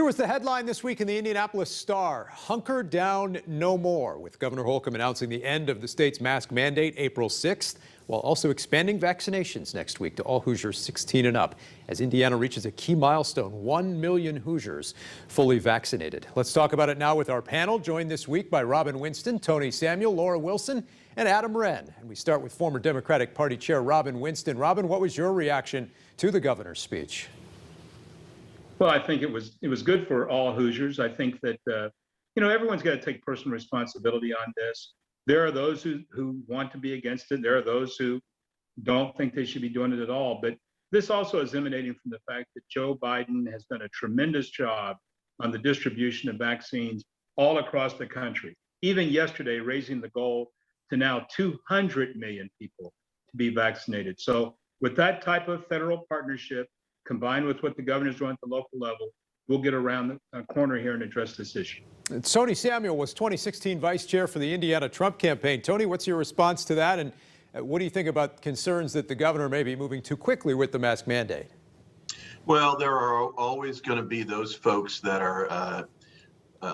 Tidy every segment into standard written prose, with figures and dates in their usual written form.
Here was the headline this week in the Indianapolis Star: Hunker down no more, with Governor Holcomb announcing the end of the state's mask mandate April 6th, while also expanding vaccinations next week to all Hoosiers 16 and up, as Indiana reaches a key milestone: 1 million Hoosiers fully vaccinated. Let's talk about it now with our panel, joined this week by Robin Winston, Tony Samuel, Laura Wilson, and Adam Wren. And we start with former Democratic Party Chair Robin Winston. Robin, what was your reaction to the governor's speech? Well, I think it was good for all Hoosiers. I think that everyone's got to take personal responsibility on this. There are those who want to be against it. There are those who don't think they should be doing it at all. But this also is emanating from the fact that Joe Biden has done a tremendous job on the distribution of vaccines all across the country. Even yesterday, raising the goal to now 200 million people to be vaccinated. So with that type of federal partnership, combined with what the governor's doing at the local level, we'll get around the corner here and address this issue. Tony Samuel was 2016 vice chair for the Indiana Trump campaign. Tony, what's your response to that? And what do you think about concerns that the governor may be moving too quickly with the mask mandate? Well, there are always going to be those folks that are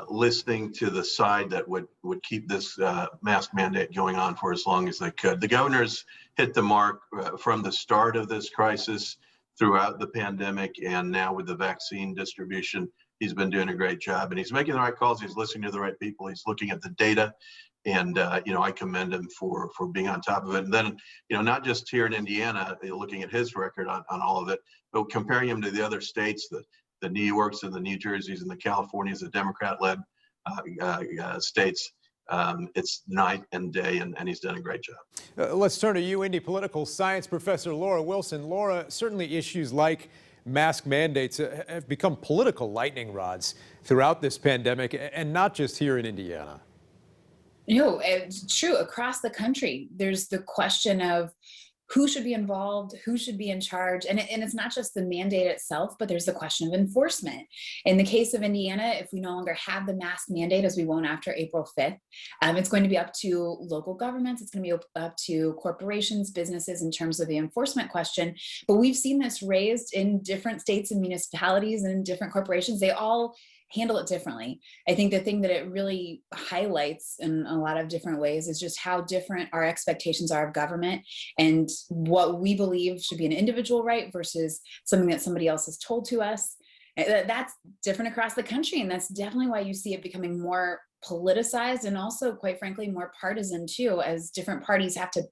listening to the side that would keep this mask mandate going on for as long as they could. The governor's hit the mark from the start of this crisis, throughout the pandemic, and now with the vaccine distribution. He's been doing a great job, and he's making the right calls. He's listening to the right people. He's looking at the data, and I commend him for being on top of it. And then, not just here in Indiana, looking at his record on all of it, but comparing him to the other states, the New Yorks and the New Jerseys and the Californias, the Democrat-led states. It's night and day, and he's done a great job. Let's turn to you, Indy political science professor Laura Wilson. Laura, certainly issues like mask mandates have become political lightning rods throughout this pandemic, and not just here in Indiana. It's true. Across the country, there's the question of who should be involved, who should be in charge. And it's not just the mandate itself, but there's the question of enforcement. In the case of Indiana, if we no longer have the mask mandate, as we won't after April 5th, it's going to be up to local governments. It's going to be up to corporations, businesses in terms of the enforcement question. But we've seen this raised in different states and municipalities and different corporations. They all handle it differently. I think the thing that it really highlights in a lot of different ways is just how different our expectations are of government and what we believe should be an individual right versus something that somebody else has told to us. That's different across the country, and that's definitely why you see it becoming more politicized and also, quite frankly, more partisan too, as different parties have to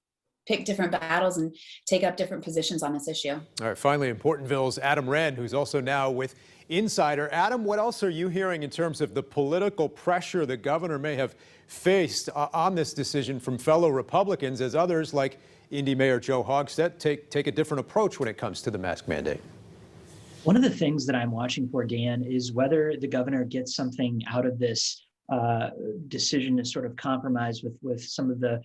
pick different battles and take up different positions on this issue. All right, finally, Important Ville's Adam Wren, who's also now with Insider. Adam, what else are you hearing in terms of the political pressure the governor may have faced on this decision from fellow Republicans, as others like Indy Mayor Joe Hogsett take a different approach when it comes to the mask mandate? One of the things that I'm watching for, Dan, is whether the governor gets something out of this decision to sort of compromise with some of the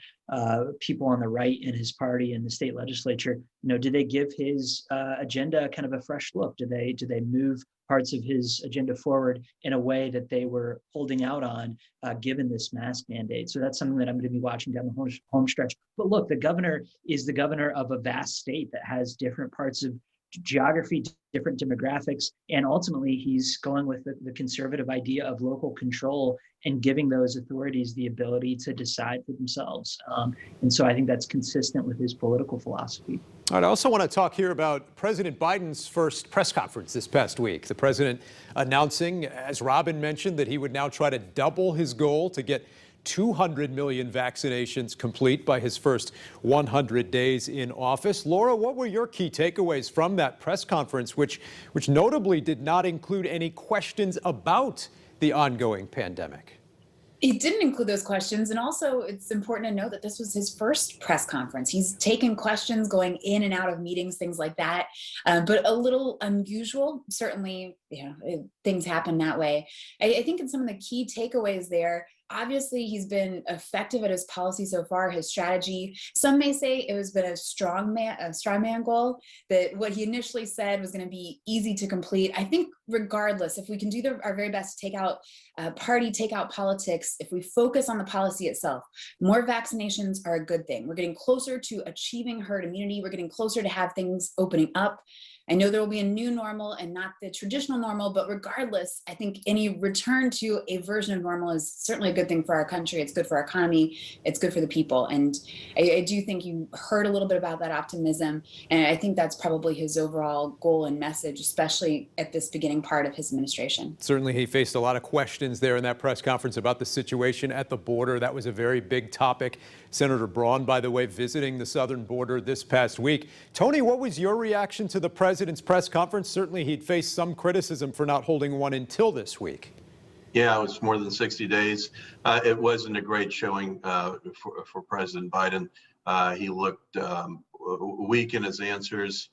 people on the right in his party and the state legislature. Do they give his agenda kind of a fresh look? Do they move parts of his agenda forward in a way that they were holding out on given this mask mandate? So that's something that I'm going to be watching down the home stretch. But look, the governor is the governor of a vast state that has different parts of geography, different demographics, and ultimately he's going with the conservative idea of local control and giving those authorities the ability to decide for themselves. And so I think that's consistent with his political philosophy. All right, I also want to talk here about President Biden's first press conference this past week. The president announcing, as Robin mentioned, that he would now try to double his goal to get 200 million vaccinations complete by his first 100 days in office. Laura, what were your key takeaways from that press conference, which notably did not include any questions about the ongoing pandemic? It didn't include those questions. And also, it's important to note that this was his first press conference. He's taken questions going in and out of meetings, things like that, but a little unusual. Certainly, things happen that way. I think in some of the key takeaways there, obviously, he's been effective at his policy so far, his strategy. Some may say it has been a strongman goal, that what he initially said was going to be easy to complete. I think regardless, if we can do our very best to take out politics, if we focus on the policy itself, more vaccinations are a good thing. We're getting closer to achieving herd immunity. We're getting closer to have things opening up. I know there will be a new normal and not the traditional normal, but regardless, I think any return to a version of normal is certainly a good thing for our country. It's good for our economy. It's good for the people. And I do think you heard a little bit about that optimism. And I think that's probably his overall goal and message, especially at this beginning part of his administration. Certainly, he faced a lot of questions there in that press conference about the situation at the border. That was a very big topic. Senator Braun, by the way, visiting the southern border this past week. Tony, what was your reaction to the president's press conference? Certainly, he'd faced some criticism for not holding one until this week. Yeah, it was more than 60 days. It wasn't a great showing for President Biden. He looked weak in his answers.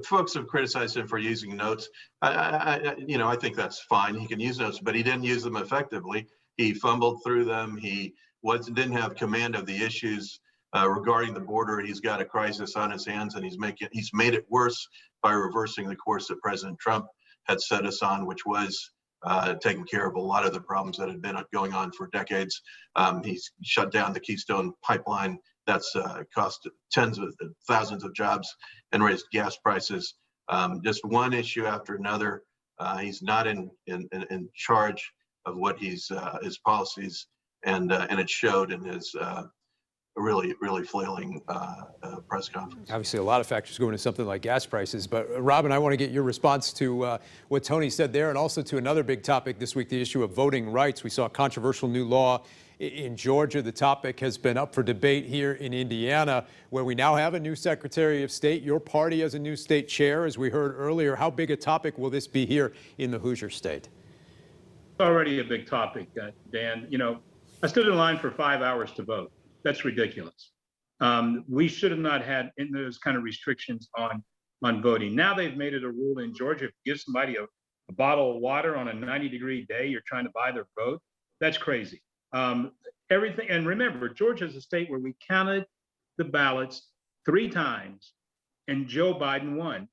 Folks have criticized him for using notes. I think that's fine. He can use notes, but he didn't use them effectively. He fumbled through them. He didn't have command of the issues regarding the border. He's got a crisis on his hands, and he's made it worse by reversing the course that President Trump had set us on, which was taking care of a lot of the problems that had been going on for decades. He's shut down the Keystone Pipeline. That's cost tens of thousands of jobs and raised gas prices. Just one issue after another. He's not in charge of what his policies, and it showed in his really flailing press conference. Obviously, a lot of factors go into something like gas prices. But Robin, I want to get your response to what Tony said there, and also to another big topic this week, the issue of voting rights. We saw a controversial new law in Georgia. The topic has been up for debate here in Indiana, where we now have a new Secretary of State. Your party has a new state chair, as we heard earlier. How big a topic will this be here in the Hoosier State? Already a big topic, Dan. I stood in line for 5 hours to vote. That's ridiculous. We should have not had those kind of restrictions on voting. Now they've made it a rule in Georgia. If you give somebody a bottle of water on a 90-degree day, you're trying to buy their vote. That's crazy. Everything. And remember, Georgia is a state where we counted the ballots 3 times, and Joe Biden won.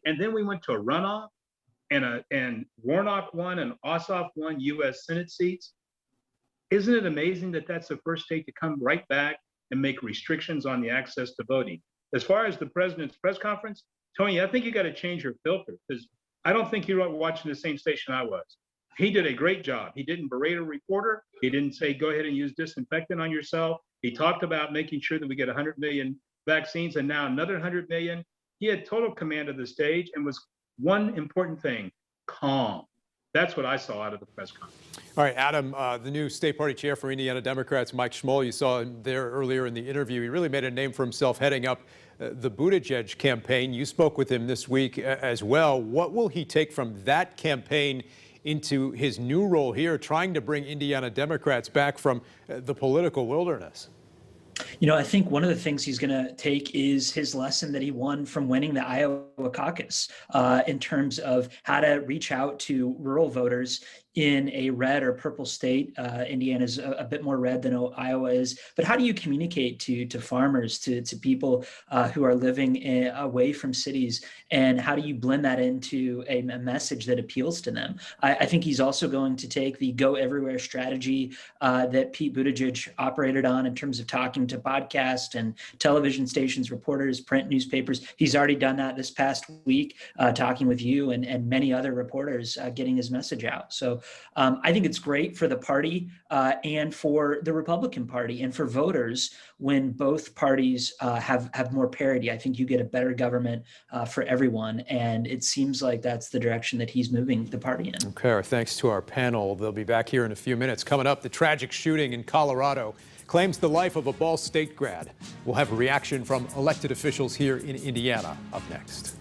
And then we went to a runoff, and Warnock won and Ossoff won U.S. Senate seats. Isn't it amazing that that's the first state to come right back and make restrictions on the access to voting? As far as the president's press conference, Tony, I think you got to change your filter, because I don't think you were watching the same station I was. He did a great job. He didn't berate a reporter. He didn't say, go ahead and use disinfectant on yourself. He talked about making sure that we get 100 million vaccines and now another 100 million. He had total command of the stage, and was one important thing, calm. That's what I saw out of the press conference. All right, Adam, the new state party chair for Indiana Democrats, Mike Schmoll, you saw him there earlier in the interview. He really made a name for himself heading up the Buttigieg campaign. You spoke with him this week as well. What will he take from that campaign into his new role here, trying to bring Indiana Democrats back from the political wilderness? I think one of the things he's going to take is his lesson that he won from winning the Iowa caucus in terms of how to reach out to rural voters in a red or purple state. Indiana's a bit more red than Iowa is. But how do you communicate to farmers, to people who are living away from cities? And how do you blend that into a message that appeals to them? I think he's also going to take the go everywhere strategy that Pete Buttigieg operated on in terms of talking to podcasts and television stations, reporters, print newspapers. He's already done that this past week, talking with you and many other reporters, getting his message out. So I think it's great for the party and for the Republican Party and for voters when both parties have more parity. I think you get a better government for everyone, and it seems like that's the direction that he's moving the party in. Okay, our thanks to our panel. They'll be back here in a few minutes. Coming up, the tragic shooting in Colorado claims the life of a Ball State grad. We'll have a reaction from elected officials here in Indiana up next.